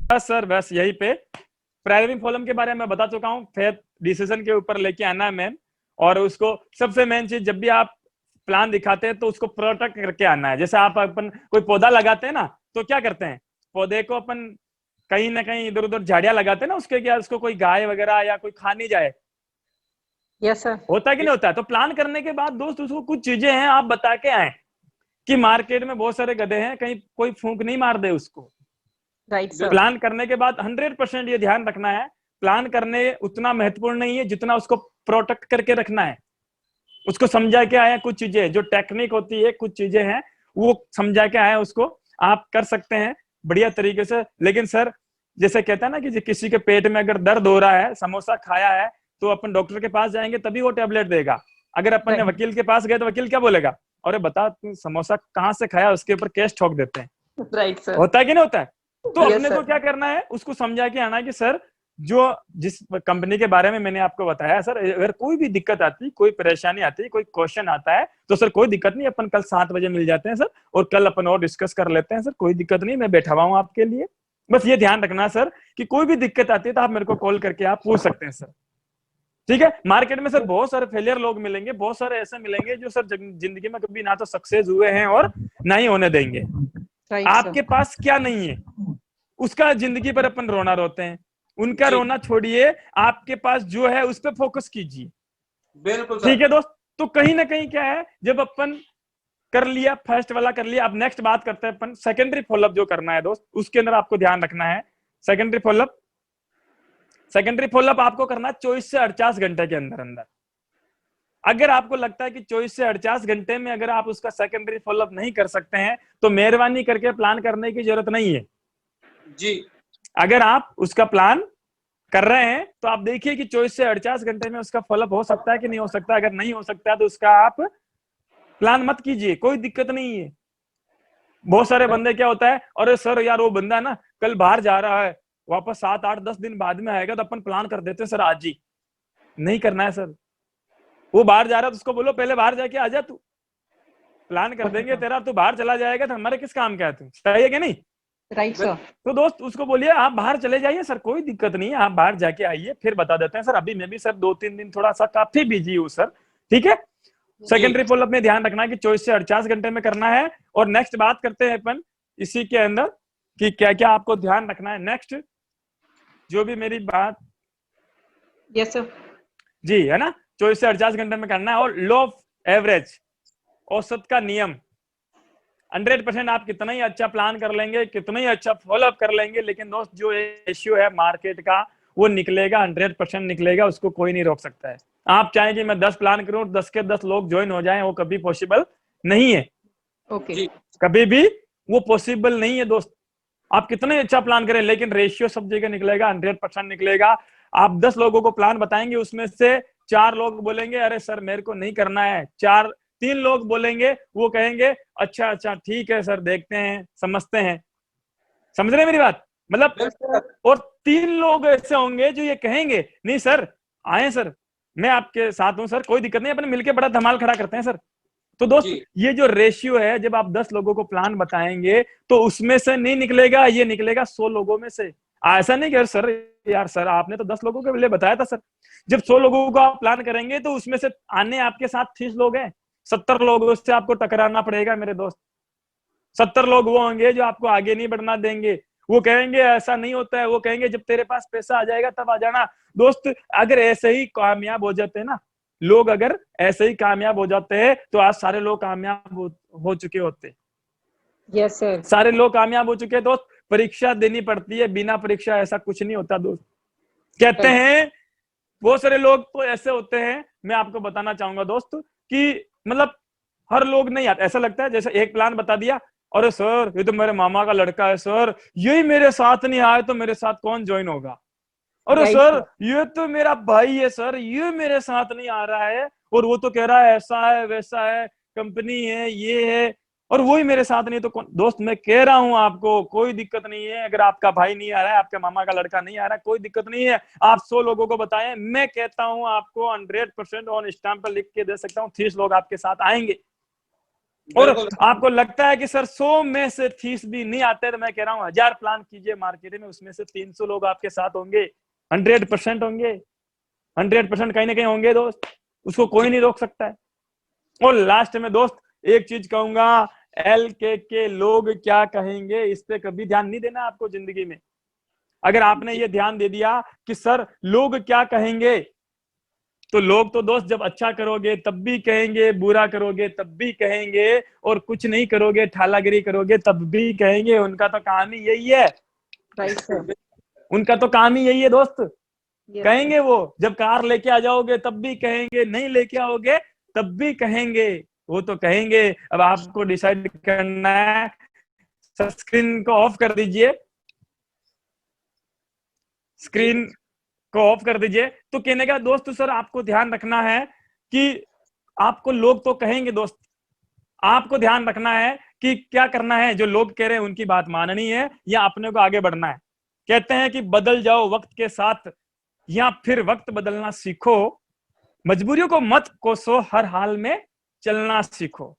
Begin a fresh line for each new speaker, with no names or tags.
बस सर, बस यही पे प्राइमरी प्रॉब्लम के बारे में मैं बता चुका हूँ। फेथ डिसीजन के ऊपर लेके आना है मैन, और उसको सबसे मेन चीज, जब भी आप प्लान दिखाते हैं तो उसको प्रोटेक्ट करके आना है। जैसे आप अपन कोई पौधा लगाते हैं ना, तो क्या करते हैं, पौधे को अपन कहीं ना कहीं इधर उधर झाड़ियां लगाते हैं ना, उसके क्या उसको कोई गाय वगैरह या कोई खा नहीं जाए।
Yes sir.
होता है कि नहीं होता है? तो प्लान करने के बाद दोस्त उसको कुछ चीजें हैं आप बता के आए कि मार्केट में बहुत सारे गधे हैं, कहीं कोई फूंक नहीं मार दे उसको।
Right sir.
प्लान करने के बाद 100% ये ध्यान रखना है, प्लान करने उतना महत्वपूर्ण नहीं है जितना उसको प्रोटेक्ट करके रखना है। उसको समझा के आए कुछ चीजें, जो टेक्निक होती है कुछ चीजें हैं वो समझा के आए, उसको आप कर सकते हैं बढ़िया तरीके से। लेकिन सर, जैसे कहता है ना कि किसी के पेट में अगर दर्द हो रहा है, समोसा खाया है, तो अपन डॉक्टर के पास जाएंगे तभी वो टेबलेट देगा। अगर अपन ने वकील के पास गए तो वकील क्या बोलेगा, अरे बता तू समोसा कहाँ से खाया, उसके ऊपर केस ठोक देते हैं।
Right sir.
होता है कि नहीं होता है? तो
यस
अपने को
सर।
क्या करना है, उसको समझा के आना है कि सर, जो जिस कंपनी के बारे में मैंने आपको बताया सर, अगर कोई भी दिक्कत आती, कोई परेशानी आती, कोई क्वेश्चन आता है, तो सर कोई दिक्कत नहीं, अपन कल 7 बजे मिल जाते हैं सर, और कल अपन और डिस्कस कर लेते हैं सर, कोई दिक्कत नहीं, मैं बैठा हुआ हूँ आपके लिए। बस ये ध्यान रखना सर कि कोई भी दिक्कत आती है तो आप मेरे को कॉल करके आप पूछ सकते हैं सर। ठीक है? मार्केट में सर बहुत सारे फेलियर लोग मिलेंगे, बहुत सारे ऐसे मिलेंगे जो सर जिंदगी में कभी ना तो सक्सेस हुए हैं और ना ही होने देंगे।
Right sir.
आपके पास क्या नहीं है उसका जिंदगी पर अपन रोना रोते हैं, उनका
जी
रोना छोड़िए, आपके पास जो है उस पर फोकस कीजिए।
बिल्कुल
ठीक
सर।
है दोस्त? तो कहीं ना कहीं क्या है, जब अपन कर लिया, फर्स्ट वाला कर लिया, अब नेक्स्ट बात करते हैं अपन सेकेंडरी फॉलोअप जो करना है दोस्त, उसके अंदर आपको ध्यान रखना है। सेकेंडरी फॉलोअप, सेकेंडरी फॉलोअप आपको करना है 24 से 48 घंटे के अंदर अंदर। अगर आपको लगता है कि 24 से 48 घंटे में अगर आप उसका सेकेंडरी फॉलोअप नहीं कर सकते हैं, तो मेहरबानी करके प्लान करने की जरूरत नहीं है।
जी
अगर आप उसका प्लान कर रहे हैं तो आप देखिए कि 24 से 48 घंटे में उसका फॉलोअप हो सकता है कि नहीं हो सकता। अगर नहीं हो सकता है तो उसका आप प्लान मत कीजिए, कोई दिक्कत नहीं है। बहुत सारे बंदे क्या होता है, अरे सर यार वो बंदा ना कल बाहर जा रहा है, वापस 7 8 10 दिन बाद में आएगा, तो अपन प्लान कर देते हैं सर आज ही। नहीं करना है सर। वो बाहर जा रहा है तो उसको बोलो पहले बाहर जाके आ जा, तू प्लान कर देंगे तेरा, तू बाहर चला जाएगा तो हमारे किस काम का है तू, सही है कि नहीं?
Right sir.
तो दोस्त उसको बोलिए आप बाहर चले जाइए सर, कोई दिक्कत नहीं है, आप बाहर जाके आइए, फिर बता देते हैं सर, अभी मैं भी सर 2 3 दिन थोड़ा सा काफी बिजी हूँ सर। ठीक है?
जी
सेकेंडरी फॉलोअप में ध्यान रखना है कि 24 से 48 घंटे में करना है। और नेक्स्ट बात करते हैं अपन इसी के अंदर कि क्या क्या आपको ध्यान रखना है। नेक्स्ट जो भी मेरी बात
यस सर।
जी है ना, 24 से 48 घंटे में करना है। और लो ऑफ एवरेज, औसत का नियम, 100% आप कितना ही अच्छा प्लान कर लेंगे, कितना ही अच्छा फॉलोअप कर लेंगे, लेकिन दोस्त जो रेशियो है मार्केट का वो निकलेगा, 100% निकलेगा, उसको कोई नहीं रोक सकता है। आप चाहें कि मैं 10 प्लान करूं, 10 के 10 लोग ज्वाइन हो जाएं, वो कभी पॉसिबल नहीं है।
ओके।
जी
कभी भी वो पॉसिबल नहीं है दोस्त। आप कितना ही अच्छा प्लान करें, लेकिन रेशियो सब जगह निकलेगा, 100% निकलेगा। आप 10 लोगों को प्लान बताएंगे, उसमें से 4 लोग बोलेंगे अरे सर मेरे को नहीं करना है, 3 लोग बोलेंगे, वो कहेंगे अच्छा अच्छा ठीक है सर, देखते हैं, समझते हैं। समझ रहे हैं मेरी बात? मतलब,
बिल्कुल
और 3 लोग ऐसे होंगे जो ये कहेंगे नहीं सर, आए सर, मैं आपके साथ हूं सर, कोई दिक्कत नहीं, अपन मिलके बड़ा धमाल खड़ा करते हैं सर। तो दोस्त
जी
ये जो रेशियो है, जब आप 10 लोगों को प्लान बताएंगे तो उसमें से नहीं निकलेगा, ये निकलेगा 100 लोगों में से। ऐसा नहीं कि सर यार सर आपने तो 10 लोगों के लिए बताया था सर। जब 100 लोगों को आप प्लान करेंगे तो उसमें से आने आपके साथ 30 लोग हैं, 70 लोगों से आपको टकराना पड़ेगा मेरे दोस्त। 70 लोग वो होंगे जो आपको आगे नहीं बढ़ना देंगे, वो कहेंगे ऐसा नहीं होता है, वो कहेंगे जब तेरे पास पैसा आ जाएगा तब आ जाना। दोस्त अगर ऐसे ही कामयाब हो जाते हैं ना लोग, अगर ऐसे ही कामयाब हो जाते हैं तो आज सारे लोग कामयाब हो चुके होते।
Yes sir.
सारे लोग कामयाब हो चुके हैं दोस्त। परीक्षा देनी पड़ती है, बिना परीक्षा ऐसा कुछ नहीं होता दोस्त। कहते
राइट।
हैं बहुत सारे लोग तो ऐसे होते हैं, मैं आपको बताना चाहूंगा दोस्त कि मतलब हर लोग नहीं आता। ऐसा लगता है जैसे एक प्लान बता दिया, अरे सर ये तो मेरे मामा का लड़का है सर, यही मेरे साथ नहीं आए तो मेरे साथ कौन ज्वाइन होगा। अरे
राइट
सर
सर।
ये तो मेरा भाई है सर, ये मेरे साथ नहीं आ रहा है, और वो तो कह रहा है ऐसा है वैसा है, कंपनी है ये है, और वही मेरे साथ नहीं तो कौन। दोस्त मैं कह रहा हूं आपको कोई दिक्कत नहीं है, अगर आपका भाई नहीं आ रहा है, आपके मामा का लड़का नहीं आ रहा है, कोई दिक्कत नहीं है। आप 100 लोगों को बताएं, मैं कहता हूं आपको 100% ऑन स्टैम्प पर लिख के दे सकता हूँ 30 लोग आपके साथ आएंगे। और
बिल्कुल
आपको लगता है कि सर 100 में से 30 भी नहीं आते, तो मैं कह रहा हूँ 1000 प्लान कीजिए मार्केटिंग में, उसमें से 300 लोग आपके साथ होंगे, 100% होंगे, 100% कहीं ना कहीं होंगे दोस्त, उसको
जी
कोई नहीं रोक सकता है। और लास्ट में दोस्त एक चीज कहूंगा, के लोग क्या कहेंगे इस पे कभी ध्यान नहीं देना आपको जिंदगी में। अगर आपने
जी
ये ध्यान दे दिया कि सर लोग क्या कहेंगे, तो लोग तो दोस्त जब अच्छा करोगे तब भी कहेंगे, बुरा करोगे तब भी कहेंगे, और कुछ नहीं करोगे ठालागिरी करोगे तब भी कहेंगे। उनका तो काम ही यही है,
Right, sir.
उनका तो काम ही यही है दोस्त।
Yes, sir.
कहेंगे वो, जब कार लेके आ जाओगे तब भी कहेंगे, नहीं लेके आओगे तब भी कहेंगे, वो तो कहेंगे। अब आपको डिसाइड करना है। स्क्रीन को ऑफ कर दीजिए,
जी
स्क्रीन को ऑफ कर दीजिए। तो कहने का दोस्त सर आपको ध्यान रखना है कि आपको लोग तो कहेंगे दोस्त, आपको ध्यान रखना है कि क्या करना है, जो लोग कह रहे हैं उनकी बात माननी है या अपने को आगे बढ़ना है। कहते हैं कि बदल जाओ वक्त के साथ या फिर वक्त बदलना सीखो, मजबूरियों को मत कोसो, हर हाल में चलना सीखो।